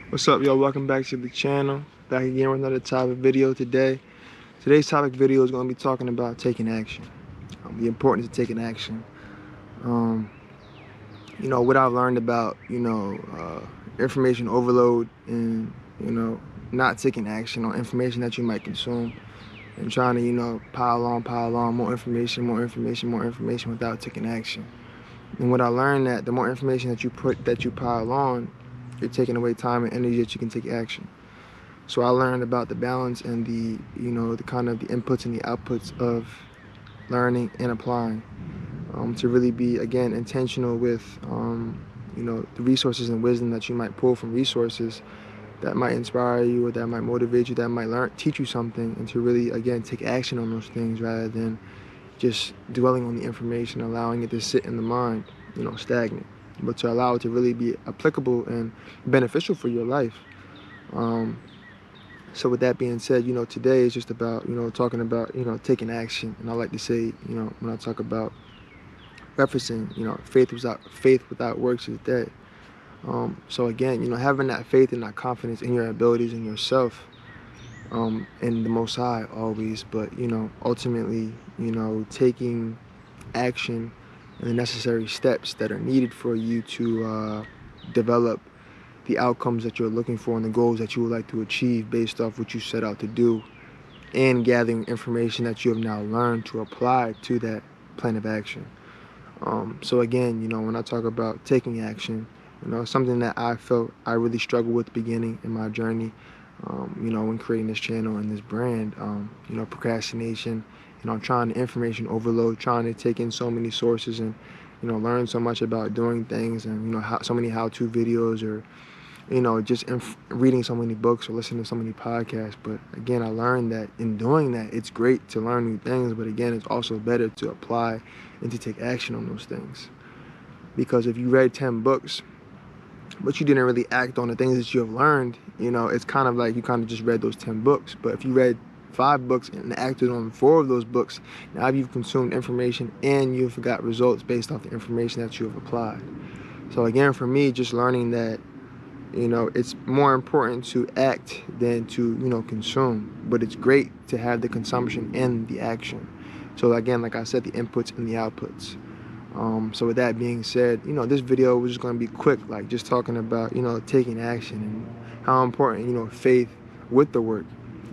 What's up, y'all? Welcome back to the channel. Back again with another topic video today. Today's topic video is going to be talking about taking action. The importance of taking action. Um, what I've learned about, information overload and, not taking action on information that you might consume and trying to, pile on more information without taking action. And what I learned that the more information that you pile on, you're taking away time and energy that you can take action. So I learned about the balance and the kind of the inputs and the outputs of learning and applying, to really be, again, intentional with, the resources and wisdom that you might pull from resources that might inspire you or that might motivate you, that might teach you something, and to really, again, take action on those things rather than just dwelling on the information, allowing it to sit in the mind, stagnant, but to allow it to really be applicable and beneficial for your life. So with that being said, today is just about, talking about, taking action. And I like to say, when I talk about referencing, faith without works is dead. So again, having that faith and that confidence in your abilities and yourself, in the Most High always, but, ultimately, taking action and the necessary steps that are needed for you to develop the outcomes that you're looking for and the goals that you would like to achieve based off what you set out to do, and gathering information that you have now learned to apply to that plan of action. So again, when I talk about taking action, something that I felt I really struggled with at the beginning in my journey, when creating this channel and this brand, procrastination, trying to information overload, trying to take in so many sources and, learn so much about doing things and, so many how-to videos or, just reading so many books or listening to so many podcasts. But again, I learned that in doing that, it's great to learn new things, but again, it's also better to apply and to take action on those things. Because if you read 10 books, but you didn't really act on the things that you have learned, it's kind of like you kind of just read those 10 books. But if you read 5 books and acted on 4 of those books, now you've consumed information and you've got results based off the information that you have applied. So again, for me, just learning that, it's more important to act than to, consume. But it's great to have the consumption and the action. So again, like I said, the inputs and the outputs. So with that being said, this video was just going to be quick, like just talking about, taking action and how important, faith with the work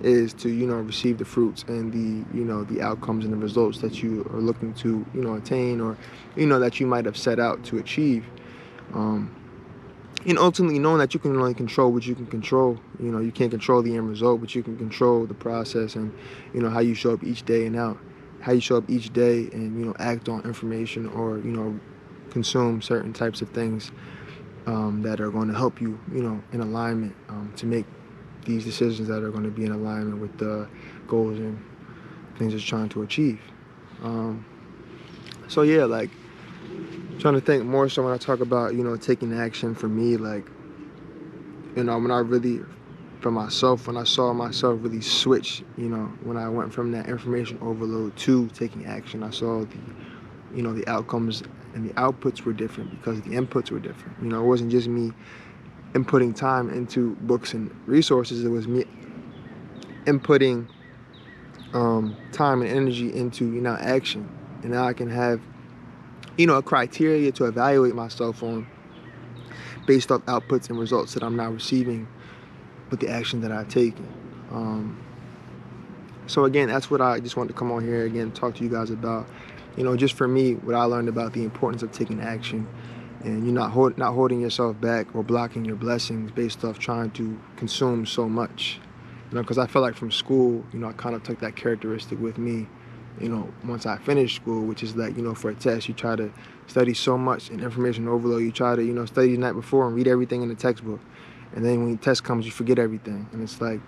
is to, receive the fruits and the outcomes and the results that you are looking to, attain or, that you might have set out to achieve. And ultimately knowing that you can only control what you can control. You can't control the end result, but you can control the process and, how you show up each day and act on information or, consume certain types of things that are going to help you, in alignment to make these decisions that are going to be in alignment with the goals and things that you're trying to achieve. So yeah, like, trying to think more so when I talk about, taking action for me, like, when I really, for myself, when I saw myself really switch, when I went from that information overload to taking action, I saw the outcomes and the outputs were different because the inputs were different. It wasn't just me inputting time into books and resources, it was me inputting time and energy into, action. And now I can have, a criteria to evaluate myself on based off outputs and results that I'm now receiving with the action that I've taken. So again, that's what I just wanted to come on here again, talk to you guys about. Just for me, what I learned about the importance of taking action and you're not holding yourself back or blocking your blessings based off trying to consume so much. Because I felt like from school, I kind of took that characteristic with me. Once I finished school, which is like, for a test, you try to study so much and information overload. You try to, study the night before and read everything in the textbook. And then when the test comes, you forget everything. And it's like,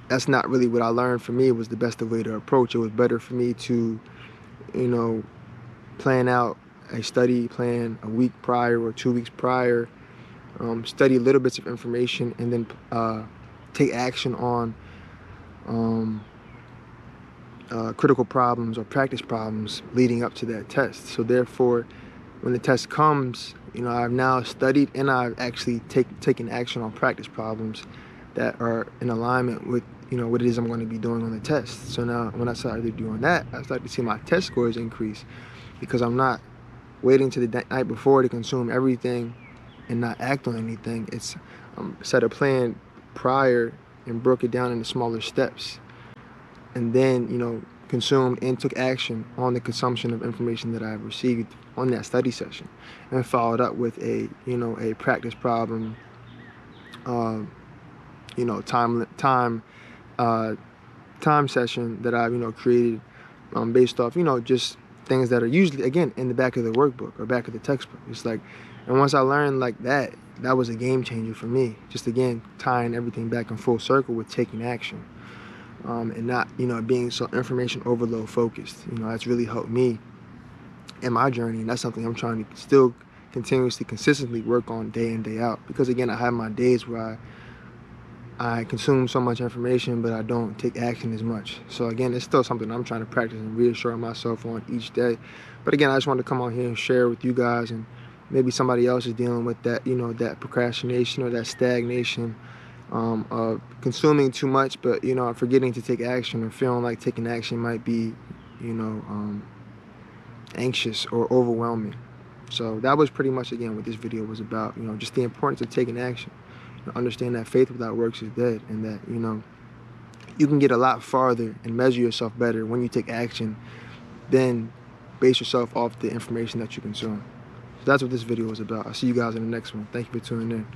that's not really what I learned. For me, it was the best way to approach. It was better for me to, plan out a study plan a week prior or 2 weeks prior, study little bits of information, and then take action on critical problems or practice problems leading up to that test. So therefore, when the test comes, I've now studied and I've actually taken action on practice problems that are in alignment with, what it is I'm going to be doing on the test. So now when I started doing that, I started to see my test scores increase because I'm not waiting to the night before to consume everything and not act on anything. It's set a plan prior and broke it down into smaller steps, and then consumed and took action on the consumption of information that I've received on that study session, and followed up with a practice problem, uh, time session that I've created based off just things that are usually again in the back of the workbook or back of the textbook. It's like, and once I learned like that, that was a game changer for me. Just again tying everything back in full circle with taking action, and not being so information overload focused. That's really helped me in my journey, and that's something I'm trying to still continuously consistently work on day in, day out, because again I have my days where I consume so much information, but I don't take action as much. So again, it's still something I'm trying to practice and reassure myself on each day. But again, I just wanted to come on here and share with you guys, and maybe somebody else is dealing with that, that procrastination or that stagnation, of consuming too much, but forgetting to take action, or feeling like taking action might be, anxious or overwhelming. So that was pretty much again what this video was about. Just the importance of taking action. Understand that faith without works is dead, and that you can get a lot farther and measure yourself better when you take action than base yourself off the information that you consume. So that's what this video was about. I'll see you guys in the next one. Thank you for tuning in.